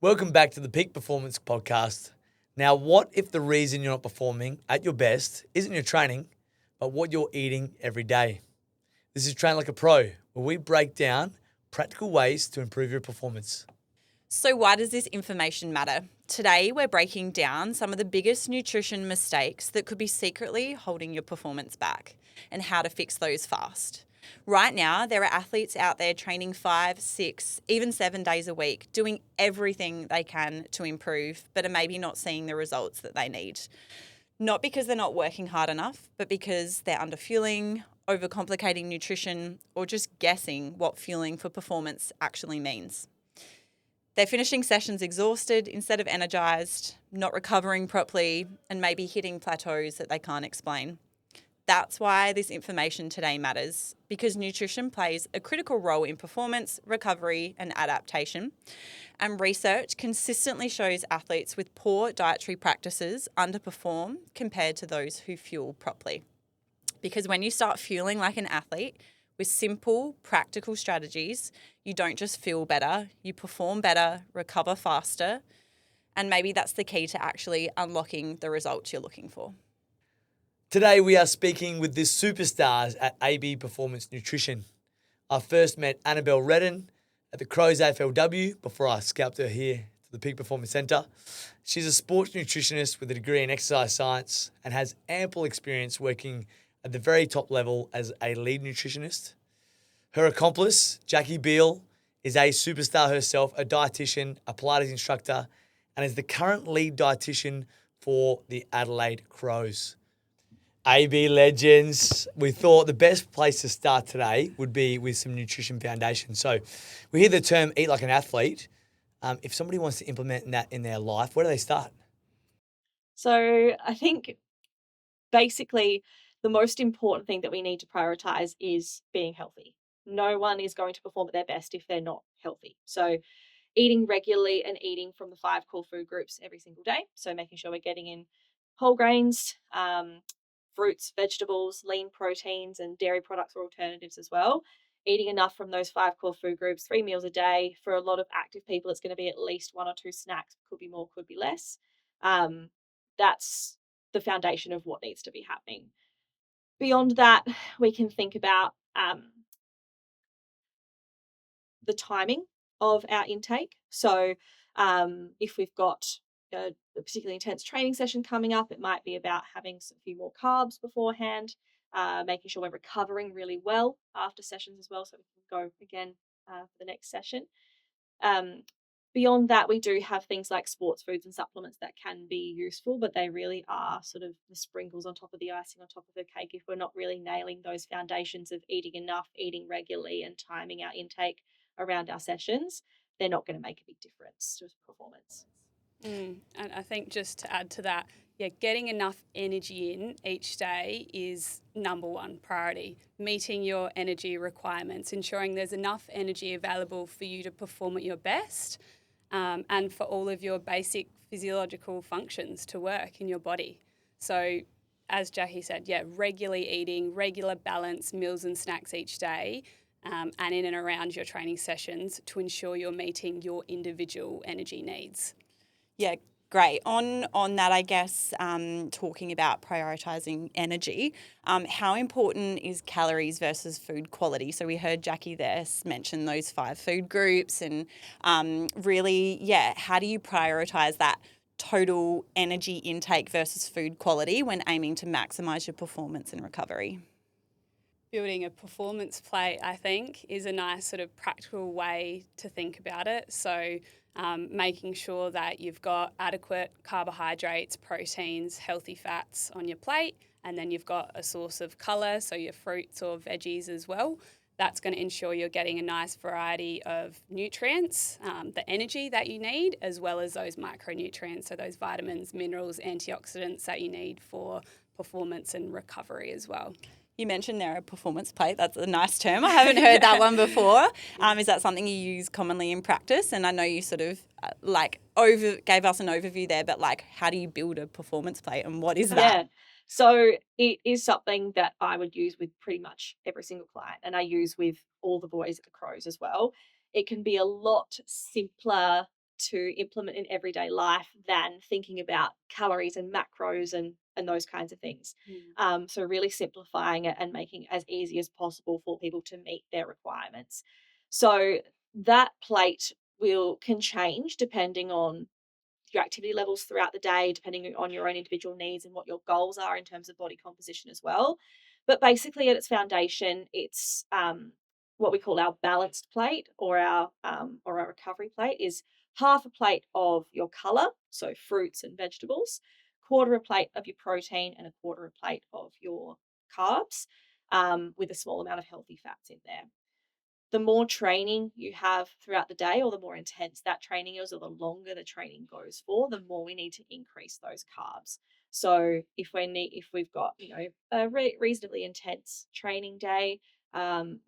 Welcome back to the Peak Performance Podcast. Now, what if the reason you're not performing at your best isn't your training, but what you're eating every day? This is Train Like a Pro, where we break down practical ways to improve your performance. So why does this information matter? Today, we're breaking down some of the biggest nutrition mistakes that could be secretly holding your performance back and how to fix those fast. Right now, there are athletes out there training 5, 6, even 7 days a week, doing everything they can to improve, but are maybe not seeing the results that they need. Not because they're not working hard enough, but because they're underfueling, overcomplicating nutrition, or just guessing what fueling for performance actually means. They're finishing sessions exhausted instead of energized, not recovering properly, and maybe hitting plateaus that they can't explain. That's why this information today matters, because nutrition plays a critical role in performance, recovery, and adaptation. And research consistently shows athletes with poor dietary practices underperform compared to those who fuel properly. Because when you start fueling like an athlete with simple, practical strategies, you don't just feel better, you perform better, recover faster, and maybe that's the key to actually unlocking the results you're looking for. Today, we are speaking with the superstars at AB Performance Nutrition. I first met Annabelle Redden at the Crows AFLW before I scalped her here to the Peak Performance Centre. She's a sports nutritionist with a degree in exercise science and has ample experience working at the very top level as a lead nutritionist. Her accomplice, Jacqui Beale, is a superstar herself, a dietitian, a Pilates instructor, and is the current lead dietitian for the Adelaide Crows. AB legends, we thought the best place to start today would be with some nutrition foundation. So we hear the term eat like an athlete. If somebody wants to implement that in their life, where do they start? So I think basically the most important thing that we need to prioritize is being healthy. No one is going to perform at their best if they're not healthy. So eating regularly and eating from the 5 core food groups every single day. So making sure we're getting in whole grains, fruits, vegetables, lean proteins, and dairy products or alternatives as well. Eating enough from those 5 core food groups, 3 meals a day. For a lot of active people, it's going to be at least 1 or 2 snacks. Could be more, could be less. That's the foundation of what needs to be happening. Beyond that, we can think about the timing of our intake. So if we've got a particularly intense training session coming up, it might be about having a few more carbs beforehand, making sure we're recovering really well after sessions as well, so we can go again for the next session. Beyond that, we do have things like sports foods and supplements that can be useful, but they really are sort of the sprinkles on top of the icing on top of the cake if we're not really nailing those foundations of eating enough, eating regularly, and timing our intake around our sessions. They're not going to make a big difference to performance. And I think just to add to that, getting enough energy in each day is number one priority. Meeting your energy requirements, ensuring there's enough energy available for you to perform at your best, and for all of your basic physiological functions to work in your body. So as Jacqui said, regularly eating, regular balanced meals and snacks each day, and in and around your training sessions to ensure you're meeting your individual energy needs. Yeah, great. On that, I guess, talking about prioritizing energy, how important is calories versus food quality? So we heard Jacqui there mention those 5 food groups and really, how do you prioritize that total energy intake versus food quality when aiming to maximize your performance and recovery? Building a performance plate, I think, is a nice sort of practical way to think about it. So making sure that you've got adequate carbohydrates, proteins, healthy fats on your plate, and then you've got a source of colour, so your fruits or veggies as well. That's going to ensure you're getting a nice variety of nutrients, the energy that you need, as well as those micronutrients, so those vitamins, minerals, antioxidants that you need for performance and recovery as well. You mentioned there a performance plate. That's a nice term. I haven't heard that one before. Is that something you use commonly in practice? And I know you sort of gave us an overview there, but how do you build a performance plate and what is that? Yeah. So it is something that I would use with pretty much every single client, and I use with all the boys at the Crows as well. It can be a lot simpler to implement in everyday life than thinking about calories and macros and those kinds of things. So really simplifying it and making it as easy as possible for people to meet their requirements. So that plate can change depending on your activity levels throughout the day, depending on your own individual needs and what your goals are in terms of body composition as well. But basically, at its foundation, it's what we call our balanced plate, or our recovery plate, is half a plate of your color, so fruits and vegetables, quarter a plate of your protein, and a quarter a plate of your carbs, with a small amount of healthy fats in there. The more training you have throughout the day, or the more intense that training is, or the longer the training goes for, the more we need to increase those carbs. So if we've got a reasonably intense training day,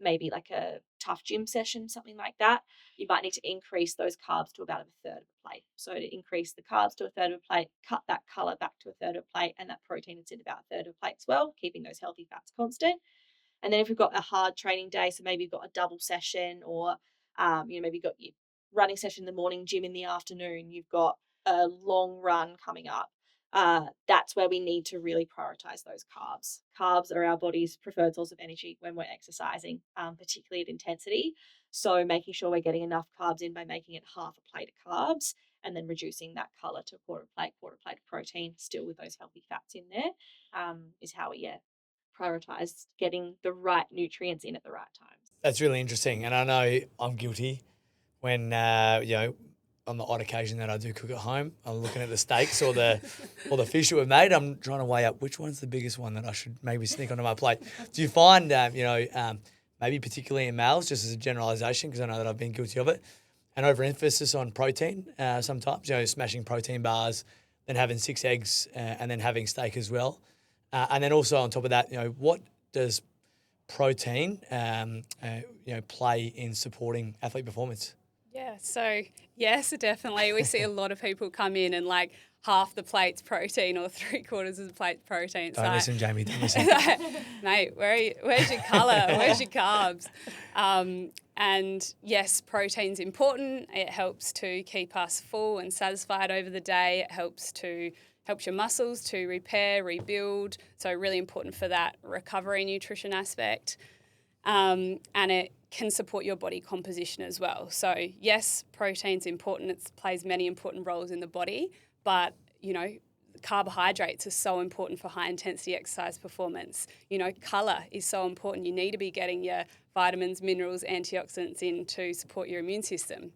maybe like a tough gym session, something like that, you might need to increase those carbs to about a third of a plate. So to increase the carbs to a third of a plate, cut that color back to a third of a plate, and that protein is in about a third of a plate as well, keeping those healthy fats constant. And then if we've got a hard training day, so maybe you've got a double session, or maybe you've got your running session in the morning, gym in the afternoon, you've got a long run coming up. That's where we need to really prioritize those carbs. Carbs are our body's preferred source of energy when we're exercising, particularly at intensity. So making sure we're getting enough carbs in by making it half a plate of carbs, and then reducing that color to quarter plate of protein, still with those healthy fats in there, is how we prioritize getting the right nutrients in at the right times. That's really interesting. And I know I'm guilty when, on the odd occasion that I do cook at home, I'm looking at the steaks or the fish that we've made. I'm trying to weigh up which one's the biggest one that I should maybe sneak onto my plate. Do you find, maybe particularly in males, just as a generalisation, because I know that I've been guilty of it, an overemphasis on protein sometimes, smashing protein bars, then having 6 eggs and then having steak as well. And then also on top of that, what does protein, play in supporting athlete performance? Yeah, so yes, definitely. We see a lot of people come in and like half the plate's protein or 3/4 of the plate's protein. Don't listen, Jamie, don't listen. Mate, where's your colour? Where's your carbs? And yes, protein's important. It helps to keep us full and satisfied over the day. It helps your muscles to repair, rebuild. So really important for that recovery nutrition aspect. And it can support your body composition as well. So yes, protein's important. It plays many important roles in the body, but carbohydrates are so important for high intensity exercise performance. Colour is so important. You need to be getting your vitamins, minerals, antioxidants in to support your immune system.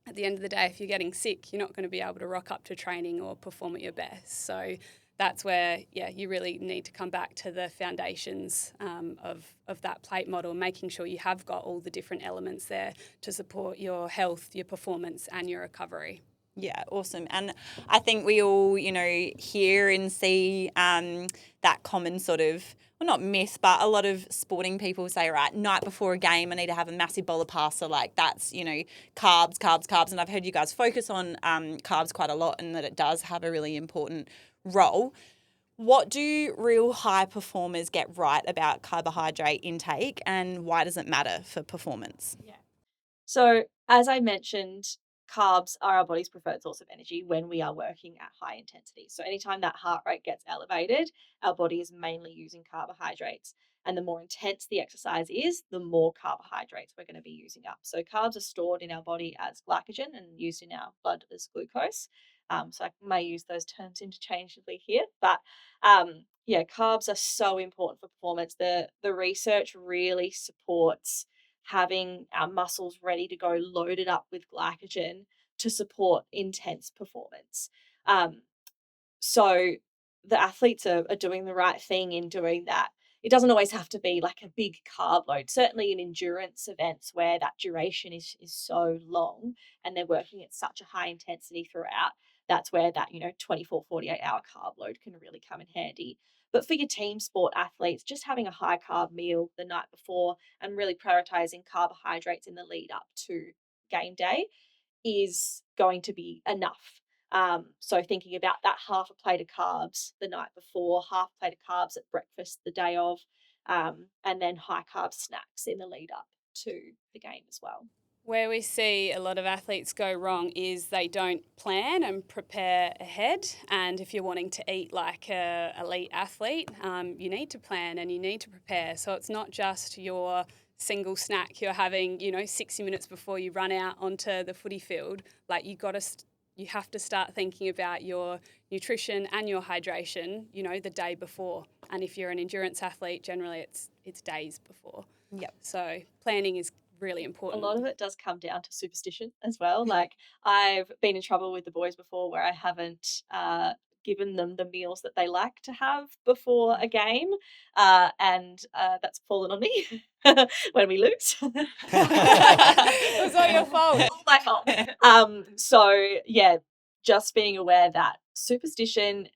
At the end of the day, if you're getting sick, you're not going to be able to rock up to training or perform at your best. So that's where, you really need to come back to the foundations of that plate model, making sure you have got all the different elements there to support your health, your performance and your recovery. Yeah, awesome. And I think we all, hear and see that common sort of, well, not myth, but a lot of sporting people say, right, night before a game, I need to have a massive bowl of pasta. Like that's, carbs. And I've heard you guys focus on carbs quite a lot, and that it does have a really important role. What do real high performers get right about carbohydrate intake, and why does it matter for performance? Yeah. So as I mentioned, carbs are our body's preferred source of energy when we are working at high intensity. So anytime that heart rate gets elevated, our body is mainly using carbohydrates. And the more intense the exercise is, the more carbohydrates we're going to be using up. So carbs are stored in our body as glycogen and used in our blood as glucose. So I may use those terms interchangeably here, but carbs are so important for performance. The research really supports having our muscles ready to go, loaded up with glycogen to support intense performance. So the athletes are doing the right thing in doing that. It doesn't always have to be like a big carb load. Certainly in endurance events where that duration is so long and they're working at such a high intensity throughout, that's where that 24, 48-hour carb load can really come in handy. But for your team sport athletes, just having a high carb meal the night before and really prioritizing carbohydrates in the lead up to game day is going to be enough. So thinking about that half a plate of carbs the night before, half a plate of carbs at breakfast the day of, and then high carb snacks in the lead up to the game as well. Where we see a lot of athletes go wrong is they don't plan and prepare ahead. And if you're wanting to eat like a elite athlete, you need to plan and you need to prepare. So it's not just your single snack you're having, 60 minutes before you run out onto the footy field. Like you have to start thinking about your nutrition and your hydration, the day before. And if you're an endurance athlete, generally it's days before. Yep. So planning is really A important. lot of it does come down to superstition as well. Like, I've been in trouble with the boys before where I haven't given them the meals that they like to have before a game, and that's fallen on me when we lose. It was all your fault. All my fault. So yeah, just being aware that superstition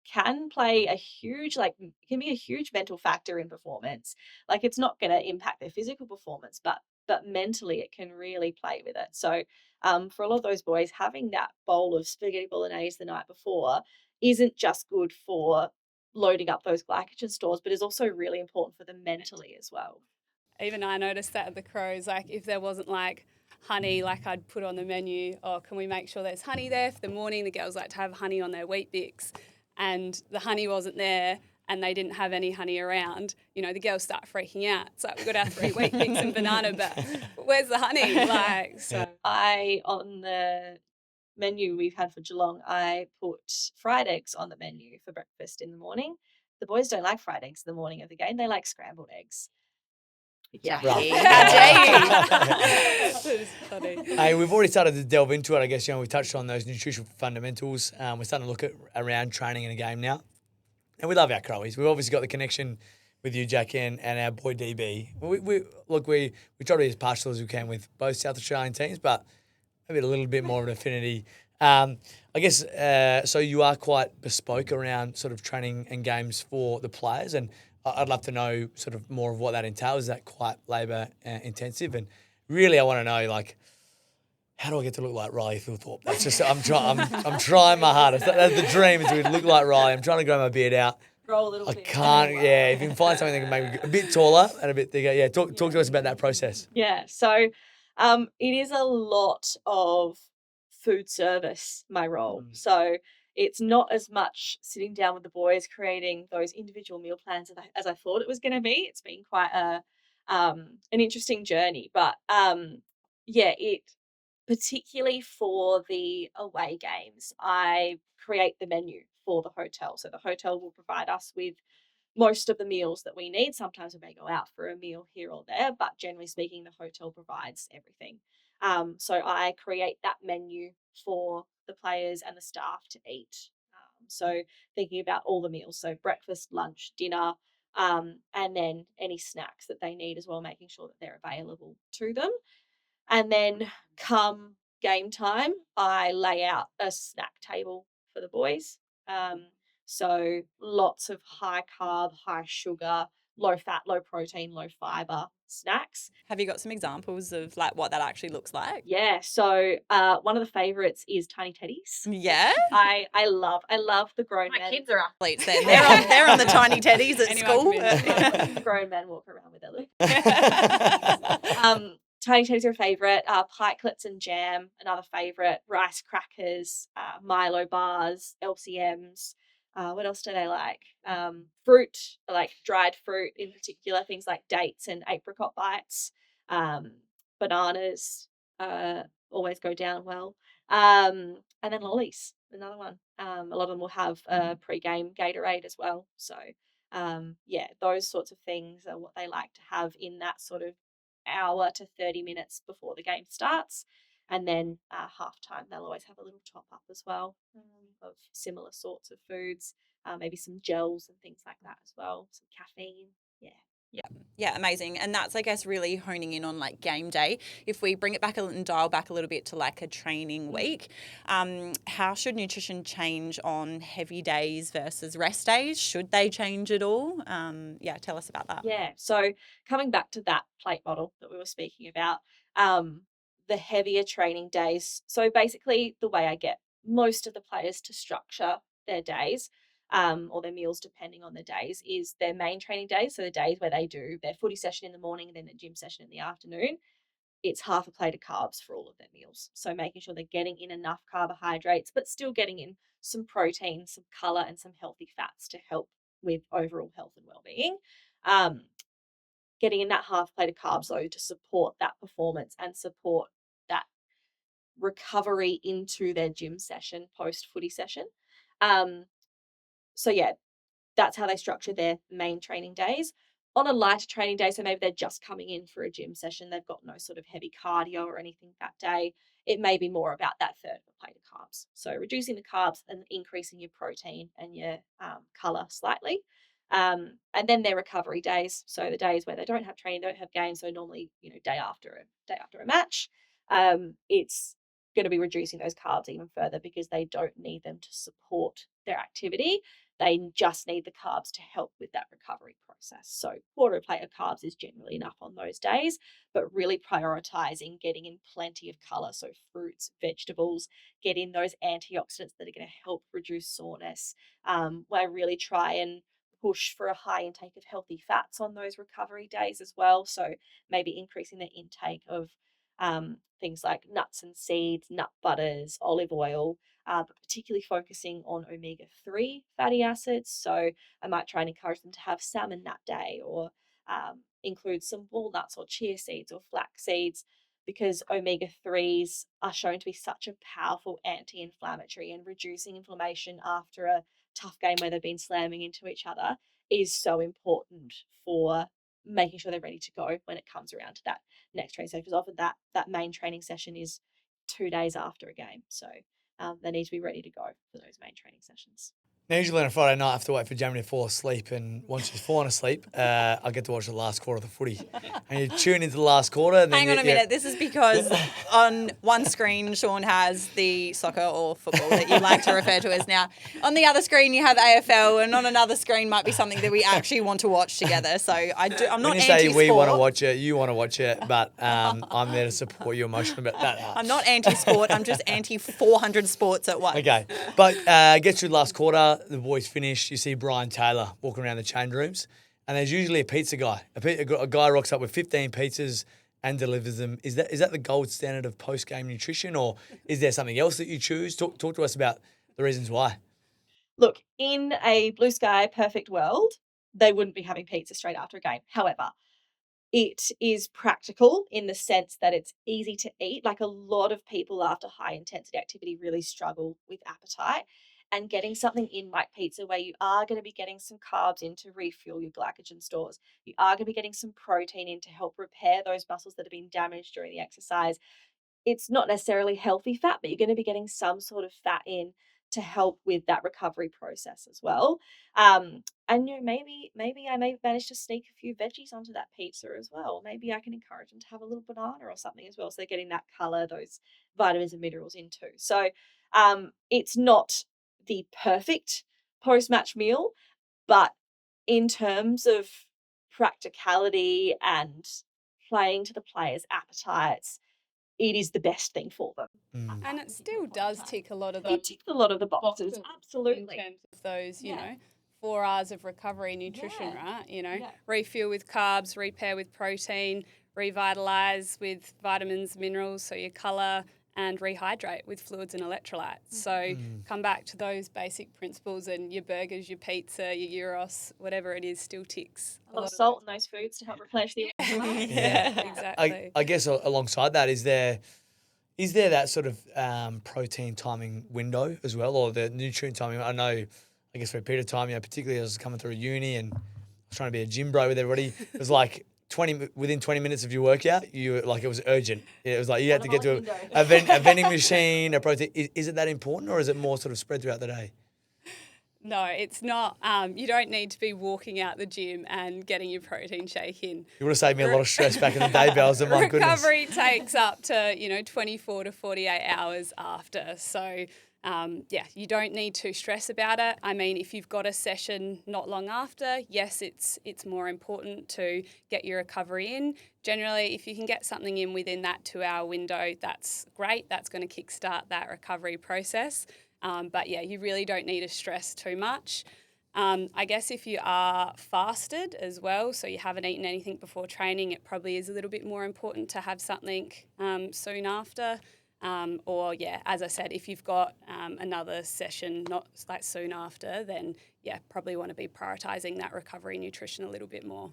can play a huge, can be a huge mental factor in performance. Like, it's not going to impact their physical performance, but mentally it can really play with it. So for a lot of those boys, having that bowl of spaghetti bolognese the night before isn't just good for loading up those glycogen stores, but is also really important for them mentally as well. Even I noticed that at the Crows, like if there wasn't like honey, like I'd put on the menu, oh, can we make sure there's honey there for the morning? The girls like to have honey on their wheat bix, and the honey wasn't there and they didn't have any honey around, the girls start freaking out. It's like, we've got our 3 wheat bix and banana, but where's the honey? Like, so. On the menu we've had for Geelong, I put fried eggs on the menu for breakfast in the morning. The boys don't like fried eggs in the morning of the game. They like scrambled eggs. Yeah. Right. How dare you? That is funny. Hey, we've already started to delve into it. I guess, we touched on those nutritional fundamentals. We're starting to look at around training in a game now. And we love our Crowies. We've obviously got the connection with you, Jacqui, and our boy DB. We try to be as partial as we can with both South Australian teams, but maybe a little bit more of an affinity. I guess, so you are quite bespoke around sort of training and games for the players, and I'd love to know sort of more of what that entails. Is that quite labour intensive? And really, I want to know, like, how do I get to look like Riley Thilthorpe? That's just I'm trying my hardest. That's the dream, is to look like Riley. I'm trying to grow my beard out. Grow a little I bit. can't. Yeah, if you can find something that can make me a bit taller and a bit bigger. Yeah, talk to us about that process. Yeah. So it is a lot of food service, my role. So it's not as much sitting down with the boys creating those individual meal plans as I thought it was going to be. It's been quite an interesting journey, but yeah, it particularly for the away games, I create the menu for the hotel. So the hotel will provide us with most of the meals that we need. Sometimes we may go out for a meal here or there, but generally speaking, the hotel provides everything. So I create that menu for the players and the staff to eat. So thinking about all the meals, so breakfast, lunch, dinner, and then any snacks that they need as well, making sure that they're available to them. And then come game time, I lay out a snack table for the boys. So lots of high carb, high sugar, low fat, low protein, low fiber snacks. Have you got some examples of like what that actually looks like? Yeah. So one of the favorites is Tiny Teddies. Yeah. I love the grown men. My kids are athletes then. They're on the tiny teddies at Anyone school. can be. Grown men walk around with their little. Tiny Teddies are a favourite. Pikelets and jam, another favourite. Rice crackers, Milo bars, LCMs. What else do they like? Fruit, like dried fruit in particular, things like dates and apricot bites. Bananas always go down well. And then lollies, another one. A lot of them will have pre-game Gatorade as well. So yeah, those sorts of things are what they like to have in that sort of hour to 30 minutes before the game starts. And then halftime, they'll always have a little top up as well of similar sorts of foods, maybe some gels and things like that as well, some caffeine. Yeah. Yeah, amazing. And that's, I guess, really honing in on like game day. If we bring it back and dial back a little bit to like a training week, how should nutrition change on heavy days versus rest days? Should they change at all? Yeah, tell us about that. Yeah. So coming back to that plate model that we were speaking about, the heavier training days. So basically the way I get most of the players to structure their days, or their meals depending on the days, is their main training days. So the days where they do their footy session in the morning and then the gym session in the afternoon. it's half a plate of carbs for all of their meals. So making sure they're getting in enough carbohydrates, but still getting in some protein, some color, and some healthy fats to help with overall health and well-being. Getting in that half plate of carbs though to support that performance and support that recovery into their gym session, post footy session. So yeah, that's how they structure their main training days. On a lighter training day, so maybe they're just coming in for a gym session, they've got no sort of heavy cardio or anything that day, it may be more about that third of a plate of carbs. So reducing the carbs and increasing your protein and your color slightly. And then their recovery days, so the days where they don't have training, don't have games, so normally, day after a match, it's going to be reducing those carbs even further because they don't need them to support their activity. They just need the carbs to help with that recovery process. So quarter of a plate of carbs is generally enough on those days, but really prioritizing getting in plenty of color. So fruits, vegetables, get in those antioxidants that are going to help reduce soreness. I really try and push for a high intake of healthy fats on those recovery days as well. So maybe increasing the intake of things like nuts and seeds, nut butters, olive oil, but particularly focusing on omega-3 fatty acids. So I might try and encourage them to have salmon that day, or include some walnuts or chia seeds or flax seeds, because omega-3s are shown to be such a powerful anti-inflammatory, and reducing inflammation after a tough game where they've been slamming into each other is so important for making sure they're ready to go when it comes around to that next training session. Because often that main training session is 2 days after a game. So they need to be ready to go for those main training sessions. Now, usually on a Friday night, I have to wait for Jamie to fall asleep, and once she's fallen asleep, I get to watch the last quarter of the footy. And you tune into the last quarter. And then Hang on a minute. This is because on one screen, Sean has the soccer or football that you like to refer to as now. On the other screen, you have AFL, and on another screen might be something that we actually want to watch together. So I'm not when you anti-sport. say we want to watch it, you want to watch it, but I'm there to support you emotionally about that. I'm not anti-sport. I'm just anti-400 sports at once. Okay, but get through the last quarter, the boys finish, you see Brian Taylor walking around the change rooms, and there's usually a pizza guy. A guy rocks up with 15 pizzas and delivers them. Is that the gold standard of post-game nutrition, or is there something else that you choose? Talk to us about the reasons why. Look, in a blue sky perfect world, they wouldn't be having pizza straight after a game. However, it is practical in the sense that it's easy to eat. Like, a lot of people after high intensity activity really struggle with appetite, and getting something in like pizza, where you are going to be getting some carbs in to refuel your glycogen stores, you are going to be getting some protein in to help repair those muscles that have been damaged during the exercise. It's not necessarily healthy fat, but you're going to be getting some sort of fat in to help with that recovery process as well. And maybe I may manage to sneak a few veggies onto that pizza as well. Maybe I can encourage them to have a little banana or something as well, so they're getting that color, those vitamins and minerals in too. So it's not the perfect post-match meal, but in terms of practicality and playing to the players' appetites, it is the best thing for them. And it still does tick a lot of It those ticks a lot of the boxes, in absolutely. terms of those, Yeah. 4 hours of recovery nutrition, Yeah. right? Yeah. Refuel with carbs, repair with protein, revitalize with vitamins, minerals, so your colour, and rehydrate with fluids and electrolytes. So come back to those basic principles, and your burgers, your pizza, your gyros, whatever it is, still ticks. A lot of salt in those foods to help replenish the electrolytes. Yeah, exactly. I guess alongside that, is there that sort of protein timing window as well, or the nutrient timing? I know, I guess for a period of time, particularly as I was coming through uni and I was trying to be a gym bro with everybody, it was like within 20 minutes of your workout, it was urgent. It was like you had to get to a vending machine, a protein. Is it that important, or is it more sort of spread throughout the day? No, it's not. You don't need to be walking out the gym and getting your protein shake in. You would have saved me a lot of stress back in the day, Bells, and my goodness. Recovery takes up to 24 to 48 hours after. So, you don't need to stress about it. I mean, if you've got a session not long after, yes, it's more important to get your recovery in. Generally, if you can get something in within that 2-hour window, that's great. That's going to kickstart that recovery process. But you really don't need to stress too much. I guess if you are fasted as well, so you haven't eaten anything before training, it probably is a little bit more important to have something soon after. Or, yeah, as I said, if you've got another session not like soon after, then, yeah, probably want to be prioritising that recovery nutrition a little bit more.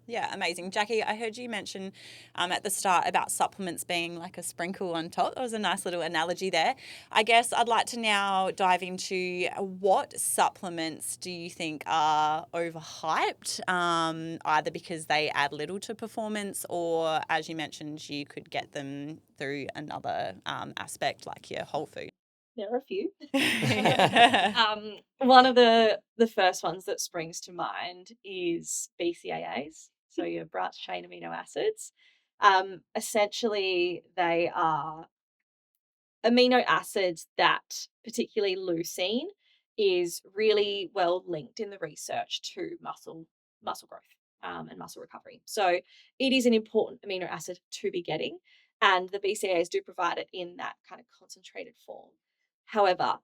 Yeah, amazing. Jacqui, I heard you mention at the start about supplements being like a sprinkle on top. That was a nice little analogy there. I guess I'd like to now dive into what supplements do you think are overhyped, either because they add little to performance or, as you mentioned, you could get them through another aspect like your whole food. There are a few. Yeah. One of the first ones that springs to mind is BCAAs, so your branched chain amino acids. Essentially, they are amino acids that, particularly leucine, is really well linked in the research to muscle growth and muscle recovery. So it is an important amino acid to be getting, and the BCAAs do provide it in that kind of concentrated form. However,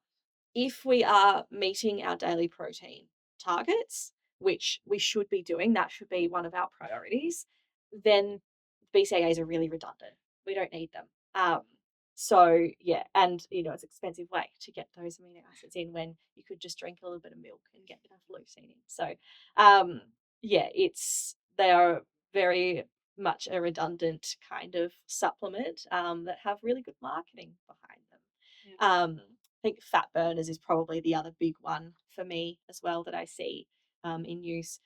if we are meeting our daily protein targets, which we should be doing, that should be one of our priorities, then BCAAs are really redundant. We don't need them. So yeah, and it's an expensive way to get those amino acids in when you could just drink a little bit of milk and get enough leucine in. So yeah, they are very much a redundant kind of supplement that have really good marketing behind them. Yeah. I think fat burners is probably the other big one for me as well that I see in use.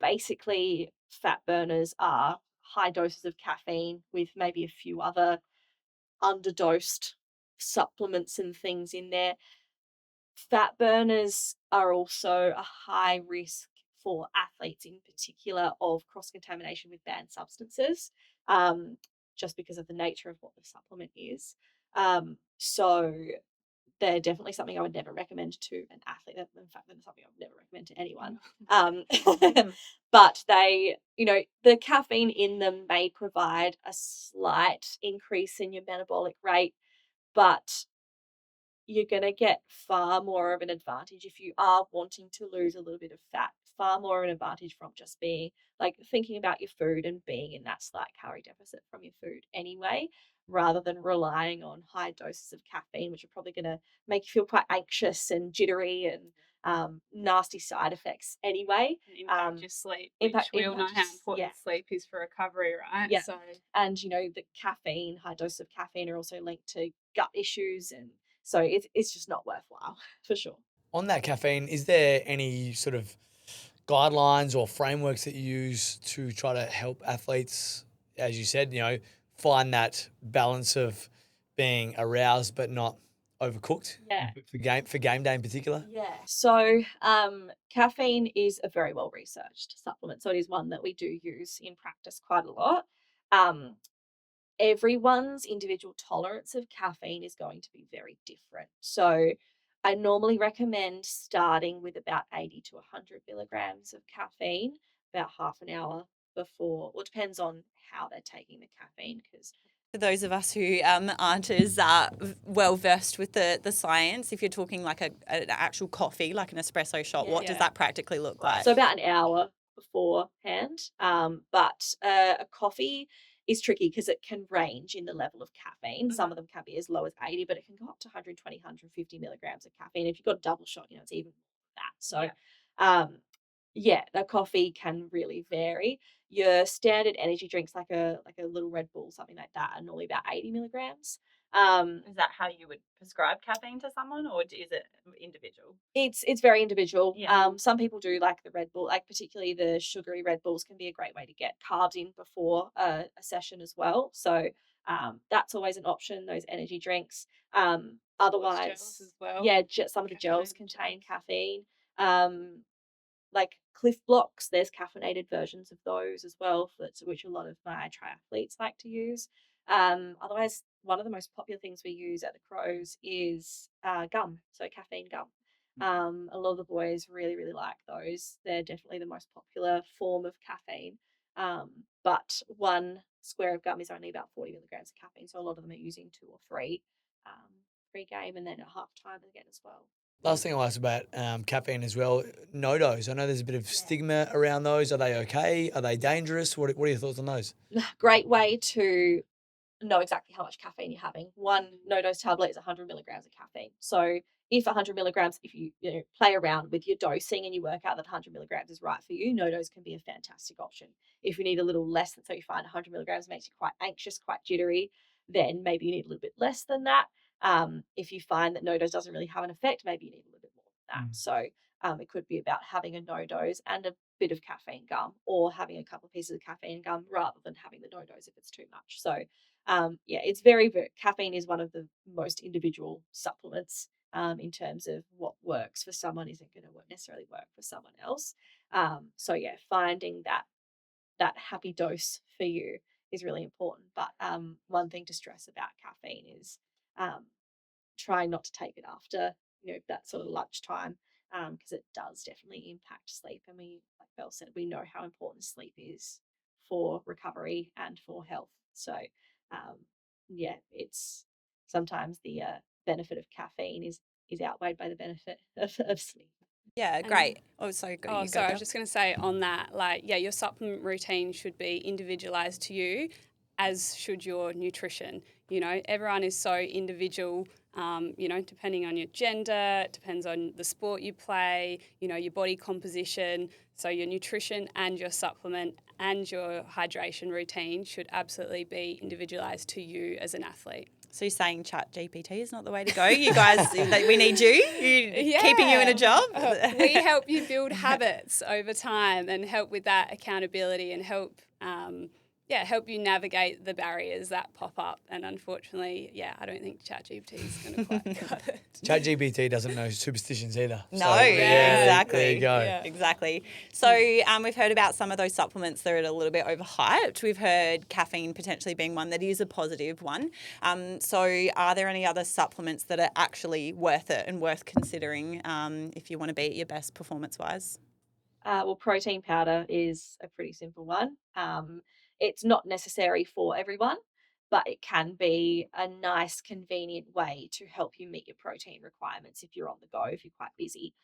Basically, fat burners are high doses of caffeine with maybe a few other underdosed supplements and things in there. Fat burners are also a high risk for athletes in particular of cross contamination with banned substances, just because of the nature of what the supplement is. So they're definitely something I would never recommend to an athlete. In fact, they're something I would never recommend to anyone. But the caffeine in them may provide a slight increase in your metabolic rate, but you're going to get far more of an advantage if you are wanting to lose a little bit of fat, far more of an advantage from just being like thinking about your food and being in that slight calorie deficit from your food anyway, rather than relying on high doses of caffeine, which are probably going to make you feel quite anxious and jittery and nasty side effects anyway. Impact your sleep, which we all know how important sleep is for recovery, right? Yeah. So, and the caffeine, high dose of caffeine are also linked to gut issues, and so it's just not worthwhile for sure. On that caffeine, is there any sort of guidelines or frameworks that you use to try to help athletes, as you said, find that balance of being aroused but not overcooked Yeah. for game day in particular? Yeah. So caffeine is a very well researched supplement. So it is one that we do use in practice quite a lot. Um, Everyone's individual tolerance of caffeine is going to be very different. So I normally recommend starting with about 80 to 100 milligrams of caffeine about half an hour before, or depends on how they're taking the caffeine, because For those of us who aren't as well versed with the science, if you're talking like an actual coffee, like an espresso shot, what does that practically look like? so about an hour beforehand. But a coffee is tricky because it can range in the level of caffeine. Some of them can be as low as 80, but it can go up to 120, 150 milligrams of caffeine. If you've got a double shot, it's even more than that. So, the coffee can really vary. Your standard energy drinks, like a little Red Bull, something like that, are normally about 80 milligrams. Is that how you would prescribe caffeine to someone, or is it individual? It's very individual. Yeah. Some people do like the Red Bull, like particularly the sugary Red Bulls can be a great way to get carbs in before a session as well. So that's always an option. Those energy drinks. Otherwise, gels as well. yeah, some of the gels contain caffeine. Like Cliff Blocks, there's caffeinated versions of those as well, which a lot of my triathletes like to use. Otherwise, one of the most popular things we use at the Crows is gum, so caffeine gum. A lot of the boys really, really like those. They're definitely the most popular form of caffeine. But one square of gum is only about 40 milligrams of caffeine, so a lot of them are using 2 or 3 pre-game and then at half time again as well. Last thing I'll ask about caffeine as well, no-dos. I know there's a bit of stigma around those. Are they okay? Are they dangerous? What are your thoughts on those? Great way to know exactly how much caffeine you're having. One no-dose tablet is 100 milligrams of caffeine. So if 100 milligrams, if you play around with your dosing and you work out that 100 milligrams is right for you, no-dose can be a fantastic option. If you need a little less than, so you find 100 milligrams makes you quite anxious, quite jittery, then maybe you need a little bit less than that. If you find that no-dose doesn't really have an effect, maybe you need a little bit more than that. So it could be about having a no-dose and a bit of caffeine gum, or having a couple of pieces of caffeine gum rather than having the no-dose if it's too much. So it's very, very, caffeine is one of the most individual supplements in terms of what works for someone isn't going to necessarily work for someone else. Finding that happy dose for you is really important. But one thing to stress about caffeine is trying not to take it after that sort of lunchtime, because it does definitely impact sleep. And we, like Belle said, we know how important sleep is for recovery and for health. So it's sometimes the benefit of caffeine is outweighed by the benefit of sleep. Yeah, great. Oh, sorry, go. Oh, You sorry, I go. was just going to say on that, your supplement routine should be individualized to you, as should your nutrition. Everyone is so individual, depending on your gender, it depends on the sport you play, your body composition. So your nutrition and your supplement and your hydration routine should absolutely be individualized to you as an athlete. So you're saying Chat GPT is not the way to go? You guys, we need you? Keeping you in a job? We help you build habits over time and help with that accountability and help you navigate the barriers that pop up. And unfortunately, I don't think ChatGPT is going to quite cut it. ChatGPT doesn't know superstitions either. No, exactly. There you go. Yeah. Exactly. So we've heard about some of those supplements that are a little bit overhyped. We've heard caffeine potentially being one that is a positive one. So are there any other supplements that are actually worth it and worth considering if you want to be at your best performance-wise? Protein powder is a pretty simple one. It's not necessary for everyone, but it can be a nice, convenient way to help you meet your protein requirements if you're on the go, if you're quite busy,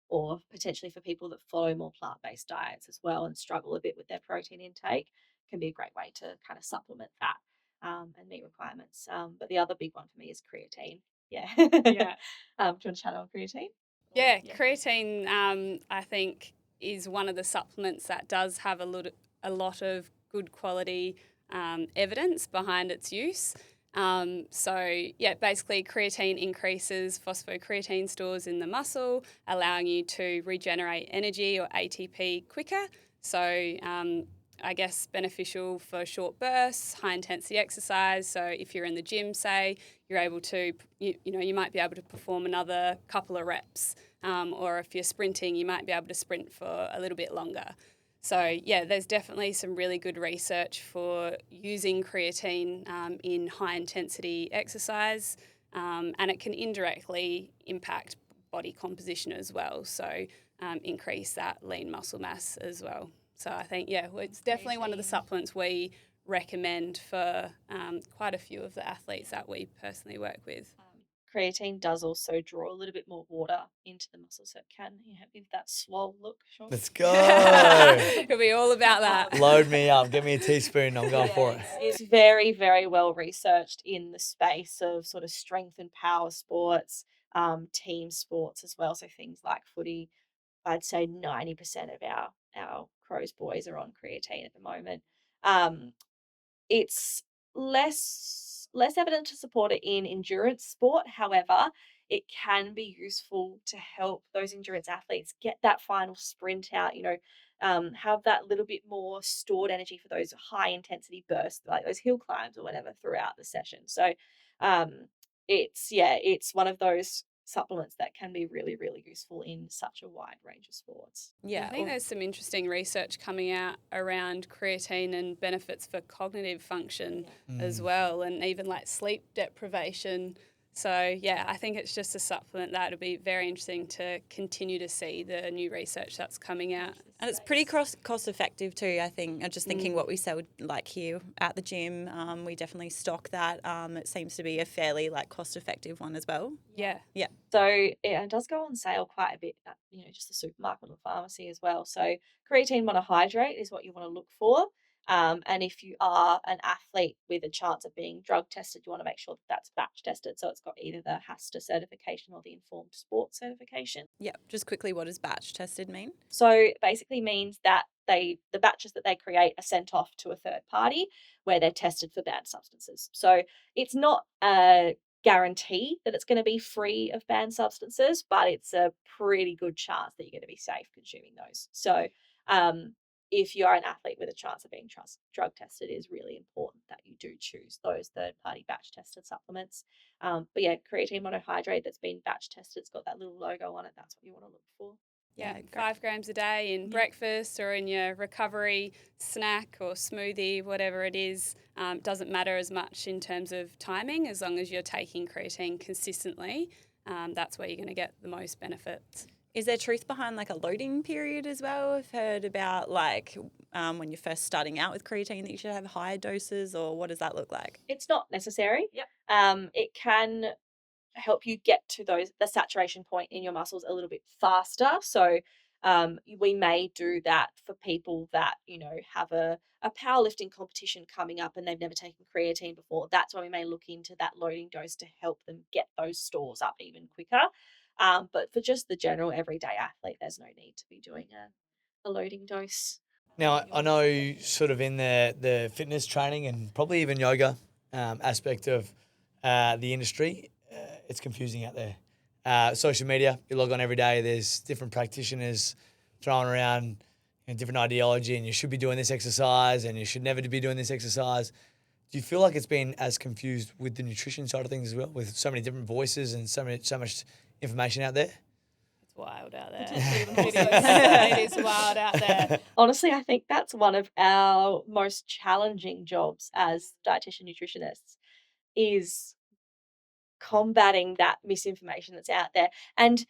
or potentially for people that follow more plant-based diets as well and struggle a bit with their protein intake, can be a great way to kind of supplement that and meet requirements. But the other big one for me is creatine. Yeah. Yeah. Do you want to chat on creatine? Yeah, creatine, I think, is one of the supplements that does have a lot of good quality evidence behind its use. Basically creatine increases phosphocreatine stores in the muscle, allowing you to regenerate energy or ATP quicker. So I guess beneficial for short bursts, high intensity exercise. So if you're in the gym, say, you're able to, you might be able to perform another couple of reps. Or if you're sprinting, you might be able to sprint for a little bit longer. So there's definitely some really good research for using creatine in high intensity exercise, and it can indirectly impact body composition as well. So increase that lean muscle mass as well. So I think, it's definitely one of the supplements we recommend for quite a few of the athletes that we personally work with. Creatine does also draw a little bit more water into the muscle, so it can give that swole look. Sure. Let's go. It'll be all about that. Load me up. Give me a teaspoon. I'm going for it. It's very, very well researched in the space of sort of strength and power sports, team sports as well. So things like footy, I'd say 90% of our Crows boys are on creatine at the moment. It's less evident to support it in endurance sport. However, it can be useful to help those endurance athletes get that final sprint out, have that little bit more stored energy for those high intensity bursts, like those hill climbs or whatever throughout the session. So it's one of those supplements that can be really, really useful in such a wide range of sports. I think there's some interesting research coming out around creatine and benefits for cognitive function as well, and even like sleep deprivation. So, yeah, I think it's just a supplement that it'll be very interesting to continue to see the new research that's coming out. And it's pretty cost effective too, I think. I'm just thinking what we sell like here at the gym. We definitely stock that. It seems to be a fairly like cost effective one as well. Yeah. Yeah. So it does go on sale quite a bit at, just the supermarket or pharmacy as well. So creatine monohydrate is what you want to look for. And if you are an athlete with a chance of being drug tested, you want to make sure that that's batch tested. So it's got either the HASTA certification or the Informed Sport certification. Yeah. Just quickly, what does batch tested mean? So it basically means that the batches that they create are sent off to a third party where they're tested for banned substances. So it's not a guarantee that it's going to be free of banned substances, but it's a pretty good chance that you're going to be safe consuming those. So if you are an athlete with a chance of being drug tested, it is really important that you do choose those third-party batch tested supplements. But yeah, creatine monohydrate that's been batch tested, it's got that little logo on it. That's what you want to look for. Yeah, great. 5 grams a day in breakfast or in your recovery snack or smoothie, whatever it is. Doesn't matter as much in terms of timing, as long as you're taking creatine consistently. That's where you're going to get the most benefits. Is there truth behind like a loading period as well? I've heard about like when you're first starting out with creatine that you should have higher doses, or what does that look like? It's not necessary. Yep. It can help you get to the saturation point in your muscles a little bit faster. So we may do that for people that have a powerlifting competition coming up and they've never taken creatine before. That's why we may look into that loading dose to help them get those stores up even quicker. But for just the general everyday athlete, there's no need to be doing a loading dose. Now, I know sort of in the fitness training and probably even yoga aspect of the industry, it's confusing out there. Social media, you log on every day, there's different practitioners throwing around different ideology, and you should be doing this exercise and you should never be doing this exercise. Do you feel like it's been as confused with the nutrition side of things as well, with so many different voices and so much information out there? It's wild out there. It is wild out there. Honestly, I think that's one of our most challenging jobs as dietitian nutritionists is combating that misinformation that's out there. And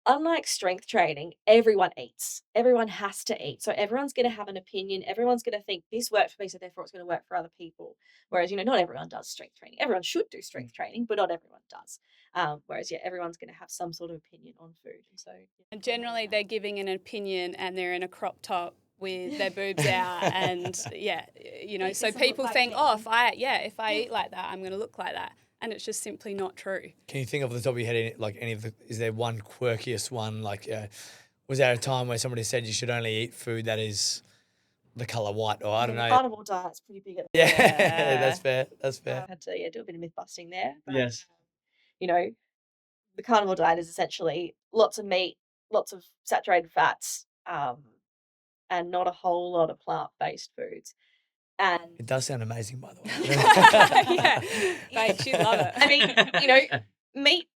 unlike strength training, everyone eats. Everyone has to eat. So everyone's going to have an opinion. Everyone's going to think this worked for me, so therefore it's going to work for other people. Whereas, not everyone does strength training. Everyone should do strength training, but not everyone does. Whereas, everyone's going to have some sort of opinion on food. And generally they're giving an opinion and they're in a crop top with their boobs out and so people think, if I eat like that, I'm going to look like that. And it's just simply not true. Can you think off the top of your head, like is there one quirkiest one? Like, was there a time where somebody said you should only eat food that is the colour white, or I don't know? The carnivore diet's pretty big at the Yeah, that's fair. That's fair. I had to do a bit of myth busting there. But, Yes. The carnivore diet is essentially lots of meat, lots of saturated fats, and not a whole lot of plant-based foods. And It does sound amazing, by the way. Yeah, mate, she'd love it. I mean, meat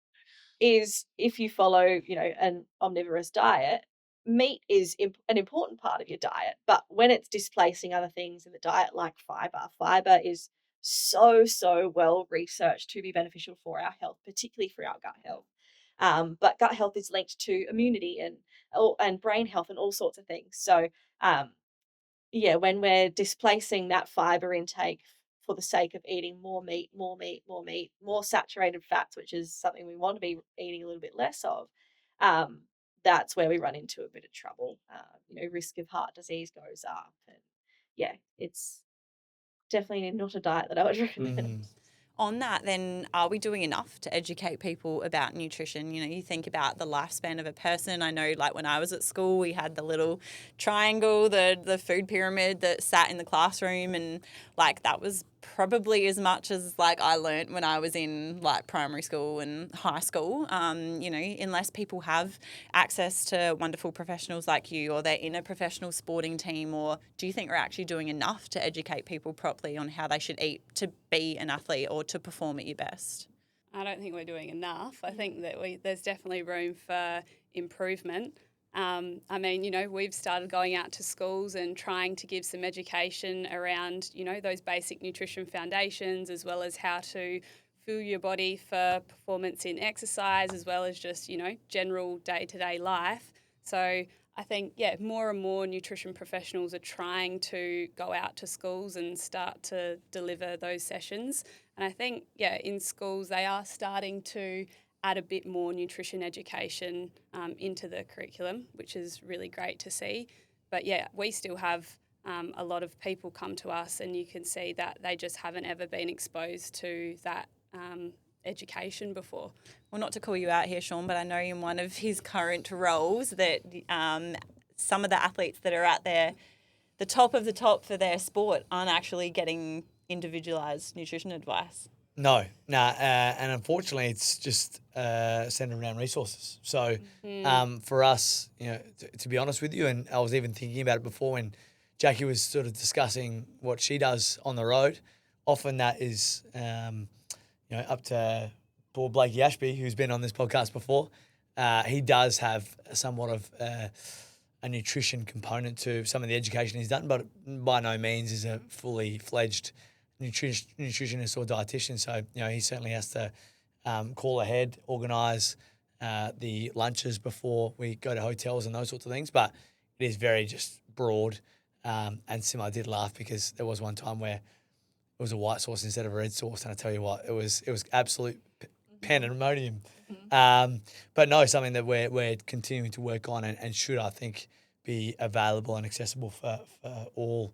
is, if you follow, an omnivorous diet, meat is an important part of your diet. But when it's displacing other things in the diet, like fiber is so well researched to be beneficial for our health, particularly for our gut health. But gut health is linked to immunity and brain health and all sorts of things. So, when we're displacing that fiber intake for the sake of eating more meat, more saturated fats, which is something we want to be eating a little bit less of, that's where we run into a bit of trouble. Risk of heart disease goes up. And it's definitely not a diet that I would recommend. On that, then, are we doing enough to educate people about nutrition? You think about the lifespan of a person. I know, like, when I was at school, we had the little triangle, the food pyramid that sat in the classroom, and, like, that was probably as much as, like, I learnt when I was in, like, primary school and high school. Unless people have access to wonderful professionals like you, or they're in a professional sporting team, or do you think we're actually doing enough to educate people properly on how they should eat to be an athlete or to perform at your best? I don't think we're doing enough. I think that there's definitely room for improvement. We've started going out to schools and trying to give some education around, those basic nutrition foundations, as well as how to fuel your body for performance in exercise as well as just, general day-to-day life. So I think, more and more nutrition professionals are trying to go out to schools and start to deliver those sessions. And I think, in schools they are starting to add a bit more nutrition education into the curriculum, which is really great to see. But we still have a lot of people come to us, and you can see that they just haven't ever been exposed to that education before. Well, not to call you out here, Sean, but I know in one of his current roles that some of the athletes that are at the top of the top for their sport aren't actually getting individualised nutrition advice. No, and unfortunately, it's just centered around resources. So for us, to be honest with you, and I was even thinking about it before when Jacqui was sort of discussing what she does on the road. Often that is, up to poor Blakey Ashby, who's been on this podcast before. He does have somewhat of a nutrition component to some of the education he's done, but by no means is a fully fledged nutritionist or dietitian. So, he certainly has to call ahead, organise the lunches before we go to hotels and those sorts of things. But it is very just broad. And Simo did laugh because there was one time where it was a white sauce instead of a red sauce, and I tell you what, it was absolute pandemonium. But no, something that we're continuing to work on and should, I think, be available and accessible for all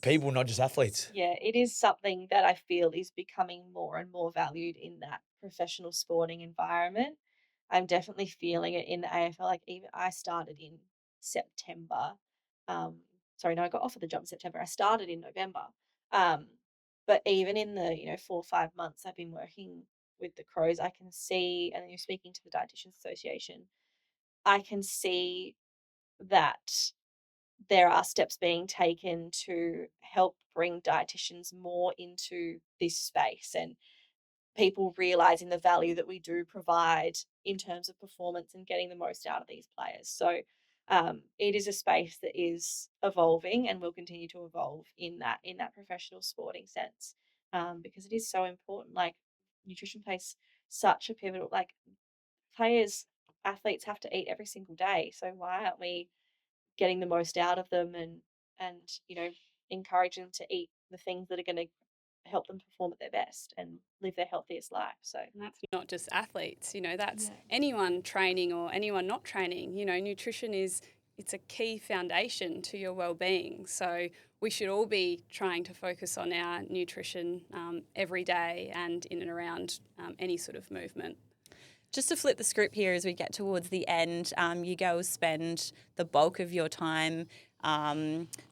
people, not just athletes. Yeah, it is something that I feel is becoming more and more valued in that professional sporting environment. I'm definitely feeling it in the AFL. Like even I started in September. Um, sorry, no, I got offered the job in September. I started in November. Um, but even in the 4 or 5 months I've been working with the Crows, I can see, and then you're speaking to the Dietitians Association, I can see that there are steps being taken to help bring dietitians more into this space and people realizing the value that we do provide in terms of performance and getting the most out of these players. So it is a space that is evolving and will continue to evolve in that professional sporting sense, because it is so important. Like nutrition plays such a pivotal, like players, athletes have to eat every single day. So why aren't we getting the most out of them and encouraging them to eat the things that are going to help them perform at their best and live their healthiest life. So And that's not just athletes, that's yeah. anyone training or anyone not training. Nutrition it's a key foundation to your well-being. So we should all be trying to focus on our nutrition every day and in and around any sort of movement. Just to flip the script here as we get towards the end, you girls spend the bulk of your time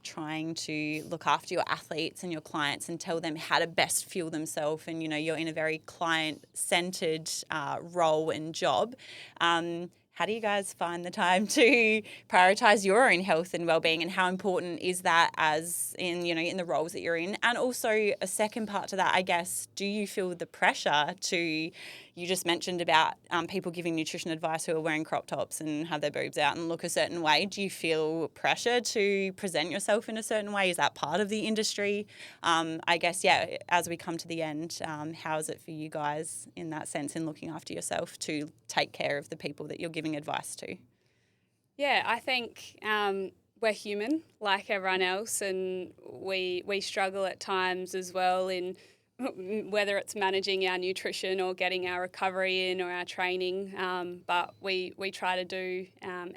trying to look after your athletes and your clients and tell them how to best fuel themselves. And, you're in a very client-centered role and job. How do you guys find the time to prioritise your own health and well-being, and how important is that as in the roles that you're in? And also a second part to that, I guess, do you feel the pressure to, you just mentioned about people giving nutrition advice who are wearing crop tops and have their boobs out and look a certain way. Do you feel pressure to present yourself in a certain way? Is that part of the industry? I guess, as we come to the end, how is it for you guys in that sense in looking after yourself to take care of the people that you're giving advice to? Yeah, I think we're human like everyone else, and we struggle at times as well in whether it's managing our nutrition or getting our recovery in or our training. But we try to do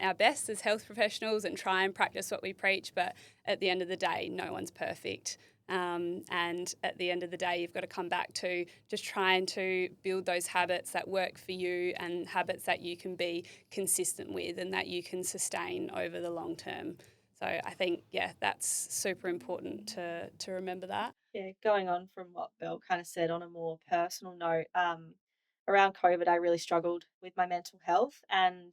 our best as health professionals and try and practice what we preach. But at the end of the day, no one's perfect. And at the end of the day, you've got to come back to just trying to build those habits that work for you and habits that you can be consistent with and that you can sustain over the long term. So I think, that's super important to remember that. Yeah, going on from what Belle kind of said on a more personal note, around COVID, I really struggled with my mental health, and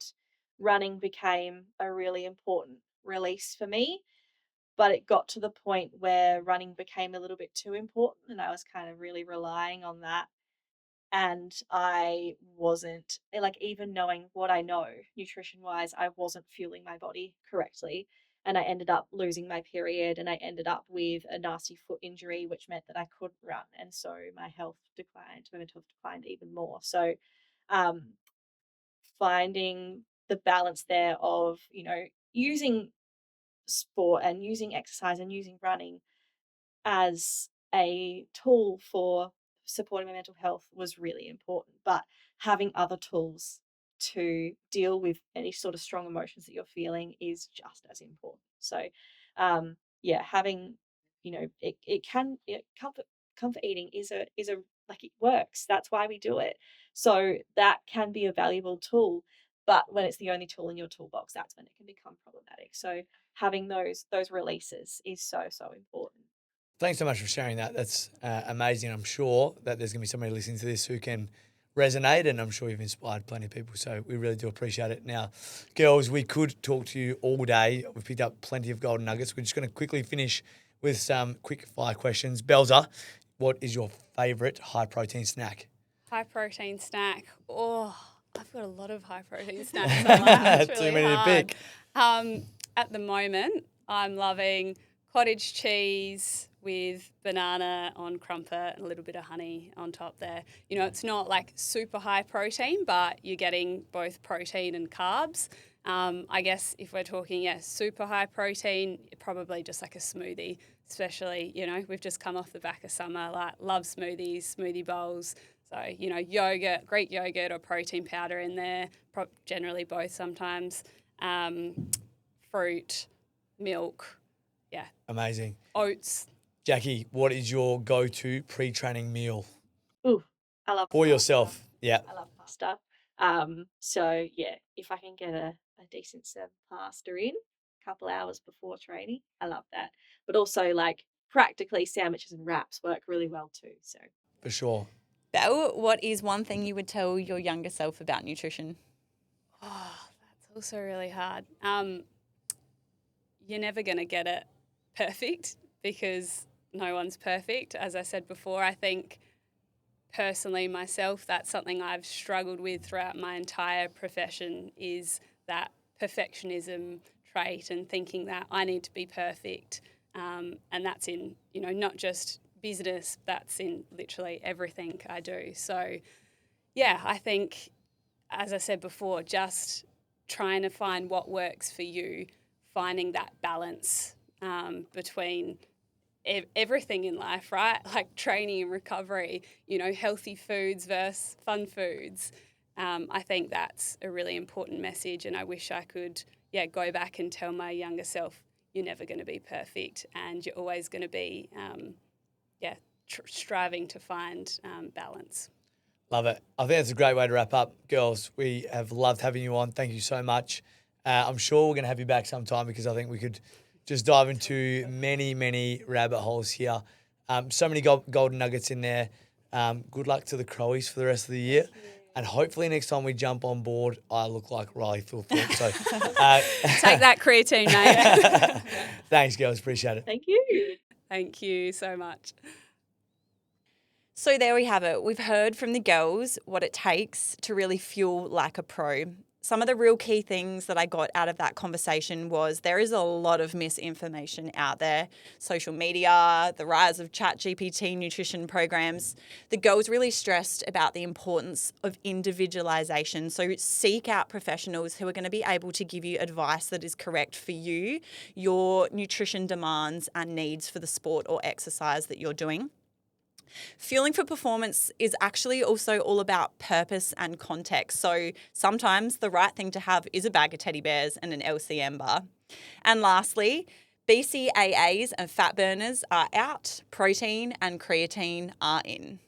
running became a really important release for me. But it got to the point where running became a little bit too important, and I was kind of really relying on that. And I wasn't, like, even knowing what I know nutrition wise, I wasn't fueling my body correctly. and I ended up losing my period, and I ended up with a nasty foot injury, which meant that I couldn't run. And so my health declined, my mental health declined even more. So um, finding the balance there of, using sport and using exercise and using running as a tool for supporting my mental health was really important. But having other tools to deal with any sort of strong emotions that you're feeling is just as important. So, having, comfort eating is a like, it works. That's why we do it. So that can be a valuable tool. But when it's the only tool in your toolbox, that's when it can become problematic. So having those releases is so important. Thanks so much for sharing that. That's amazing. I'm sure that there's going to be somebody listening to this who can resonate, and I'm sure you've inspired plenty of people. So we really do appreciate it. Now, girls, we could talk to you all day. We've picked up plenty of golden nuggets. We're just going to quickly finish with some quick fire questions. Belza, what is your favourite high protein snack? High protein snack. Oh, I've got a lot of high protein snacks on my hands. It's Too really many to hard. pick. At the moment, I'm loving cottage cheese with banana on crumpet and a little bit of honey on top there. It's not like super high protein, but you're getting both protein and carbs. I guess if we're talking, super high protein, probably just like a smoothie, especially, we've just come off the back of summer, like love smoothies, smoothie bowls. So, yogurt, Greek yogurt or protein powder in there, generally both sometimes, fruit, milk, Amazing. oats. Jacqui, what is your go-to pre-training meal Ooh, I love for pasta. yourself? Yeah. I love pasta. So yeah, if I can get a decent serve of pasta in a couple hours before training, I love that. But also, like, practically sandwiches and wraps work really well too. So For sure. Belle, what is one thing you would tell your younger self about nutrition? Oh, that's also really hard. You're never going to get it perfect because no one's perfect. As I said before, I think personally myself, that's something I've struggled with throughout my entire profession, is that perfectionism trait and thinking that I need to be perfect. And that's in, not just business, that's in literally everything I do. So, I think, as I said before, just trying to find what works for you, finding that balance between everything in life, right? Like training and recovery, healthy foods versus fun foods. I think that's a really important message, and I wish I could, go back and tell my younger self, you're never going to be perfect, and you're always going to be, striving to find balance. Love it. I think that's a great way to wrap up. Girls, we have loved having you on. Thank you so much. I'm sure we're going to have you back sometime because I think we could just dive into many, many rabbit holes here. So many golden nuggets in there. Good luck to the Crowies for the rest of the year. And hopefully next time we jump on board, I look like Riley Philthorpe. So Take that creatine, mate. Thanks, girls. Appreciate it. thank you. Thank you so much. So there we have it. We've heard from the girls what it takes to really fuel like a pro. Some of the real key things that I got out of that conversation was there is a lot of misinformation out there. Social media, the rise of ChatGPT nutrition programs. The girls really stressed about the importance of individualization. So seek out professionals who are going to be able to give you advice that is correct for you, your nutrition demands and needs for the sport or exercise that you're doing. Fueling for performance is actually also all about purpose and context. So sometimes the right thing to have is a bag of teddy bears and an LCM bar. And lastly, BCAAs and fat burners are out, protein and creatine are in.